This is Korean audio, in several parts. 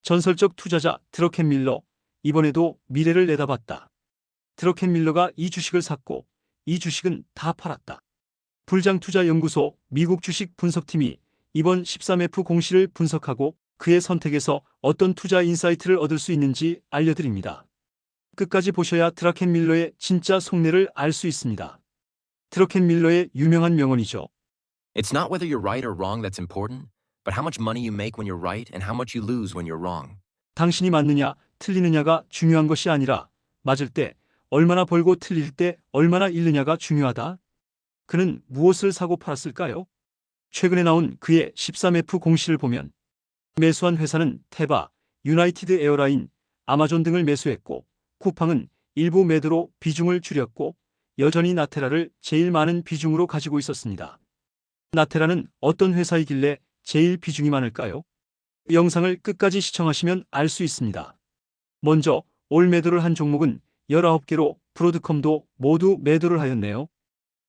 전설적 투자자 드러켄밀러, 이번에도 미래를 내다봤다. 드러켄밀러가 이 주식을 샀고 이 주식은 다 팔았다. 불장투자연구소 미국 주식 분석팀이 이번 13F 공시를 분석하고 그의 선택에서 어떤 투자 인사이트를 얻을 수 있는지 알려드립니다. 끝까지 보셔야 드라켄밀러의 진짜 속내를 알 수 있습니다. 드러켄밀러의 유명한 명언이죠. It's not whether you're right or wrong that's important, but how much money you make when you're right and how much you lose when you're wrong. 당신이 맞느냐, 틀리느냐가 중요한 것이 아니라 맞을 때 얼마나 벌고 틀릴 때 얼마나 잃느냐가 중요하다. 그는 무엇을 사고 팔았을까요? 최근에 나온 그의 13F 공시를 보면 매수한 회사는 테바, 유나이티드 에어라인, 아마존 등을 매수했고 쿠팡은 일부 매도로 비중을 줄였고 여전히 나테라를 제일 많은 비중으로 가지고 있었습니다. 나테라는 어떤 회사이길래 제일 비중이 많을까요? 영상을 끝까지 시청하시면 알 수 있습니다. 먼저 올 매도를 한 종목은 19개로 브로드컴도 모두 매도를 하였네요.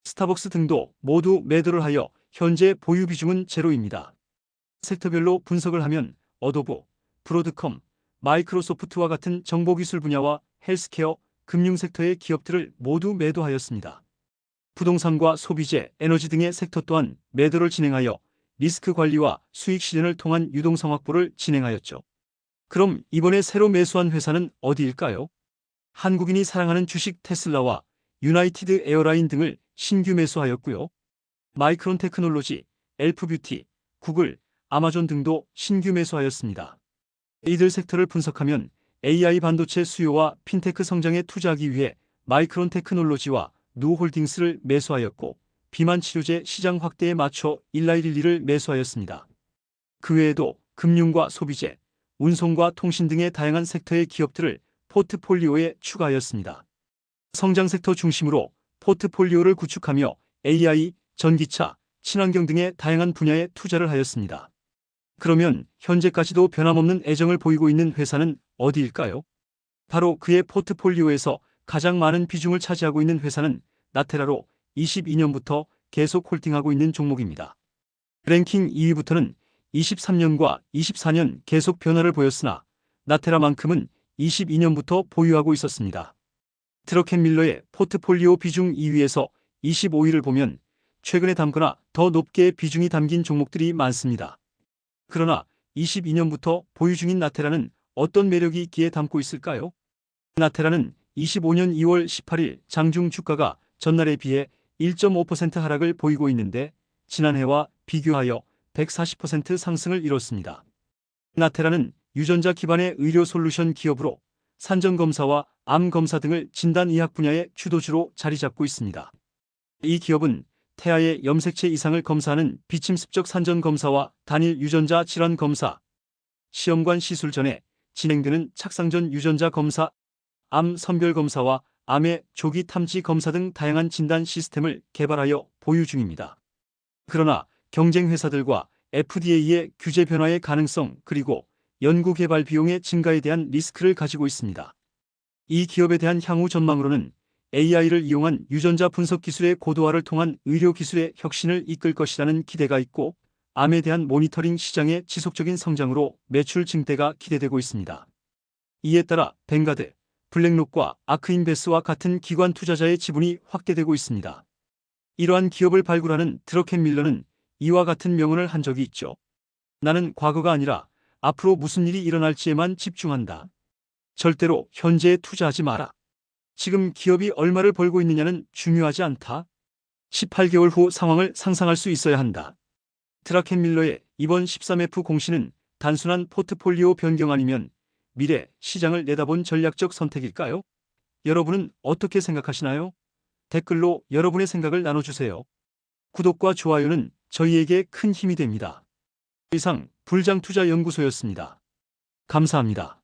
스타벅스 등도 모두 매도를 하여 현재 보유 비중은 제로입니다. 섹터별로 분석을 하면 어도브, 브로드컴, 마이크로소프트와 같은 정보기술 분야와 헬스케어, 금융섹터의 기업들을 모두 매도하였습니다. 부동산과 소비재, 에너지 등의 섹터 또한 매도를 진행하여 리스크 관리와 수익 실현을 통한 유동성 확보를 진행하였죠. 그럼 이번에 새로 매수한 회사는 어디일까요? 한국인이 사랑하는 주식 테슬라와 유나이티드 에어라인 등을 신규 매수하였고요. 마이크론 테크놀로지, 엘프뷰티, 구글, 아마존 등도 신규 매수하였습니다. 이들 섹터를 분석하면 AI 반도체 수요와 핀테크 성장에 투자하기 위해 마이크론 테크놀로지와 누홀딩스를 매수하였고 비만 치료제 시장 확대에 맞춰 일라이릴리를 매수하였습니다. 그 외에도 금융과 소비재, 운송과 통신 등의 다양한 섹터의 기업들을 포트폴리오에 추가하였습니다. 성장 섹터 중심으로 포트폴리오를 구축하며 AI, 전기차, 친환경 등의 다양한 분야에 투자를 하였습니다. 그러면 현재까지도 변함없는 애정을 보이고 있는 회사는 어디일까요? 바로 그의 포트폴리오에서 가장 많은 비중을 차지하고 있는 회사는 나테라로 22년부터 계속 홀딩하고 있는 종목입니다. 랭킹 2위부터는 23년과 24년 계속 변화를 보였으나 나테라만큼은 22년부터 보유하고 있었습니다. 드러켄밀러의 포트폴리오 비중 2위에서 25위를 보면 최근에 담거나 더 높게 비중이 담긴 종목들이 많습니다. 그러나 22년부터 보유 중인 나테라는 어떤 매력이 있기에 담고 있을까요? 나테라는 25년 2월 18일 장중 주가가 전날에 비해 1.5% 하락을 보이고 있는데 지난해와 비교하여 140% 상승을 이뤘습니다. 나테라는 유전자 기반의 의료 솔루션 기업으로 산전검사와 암검사 등을 진단의학 분야의 주도주로 자리 잡고 있습니다. 이 기업은 태아의 염색체 이상을 검사하는 비침습적 산전검사와 단일 유전자 질환 검사, 시험관 시술 전에 진행되는 착상전 유전자 검사, 암 선별 검사와 암의 조기 탐지 검사 등 다양한 진단 시스템을 개발하여 보유 중입니다. 그러나 경쟁 회사들과 FDA의 규제 변화의 가능성 그리고 연구개발 비용의 증가에 대한 리스크를 가지고 있습니다. 이 기업에 대한 향후 전망으로는 AI를 이용한 유전자 분석 기술의 고도화를 통한 의료 기술의 혁신을 이끌 것이라는 기대가 있고 암에 대한 모니터링 시장의 지속적인 성장으로 매출 증대가 기대되고 있습니다. 이에 따라 뱅가드, 블랙록과 아크인베스와 같은 기관 투자자의 지분이 확대되고 있습니다. 이러한 기업을 발굴하는 드러켄밀러는 이와 같은 명언을 한 적이 있죠. 나는 과거가 아니라 앞으로 무슨 일이 일어날지에만 집중한다. 절대로 현재에 투자하지 마라. 지금 기업이 얼마를 벌고 있느냐는 중요하지 않다. 18개월 후 상황을 상상할 수 있어야 한다. 드라켄밀러의 이번 13F 공시는 단순한 포트폴리오 변경 아니면 미래 시장을 내다본 전략적 선택일까요? 여러분은 어떻게 생각하시나요? 댓글로 여러분의 생각을 나눠주세요. 구독과 좋아요는 저희에게 큰 힘이 됩니다. 이상 불장투자연구소였습니다. 감사합니다.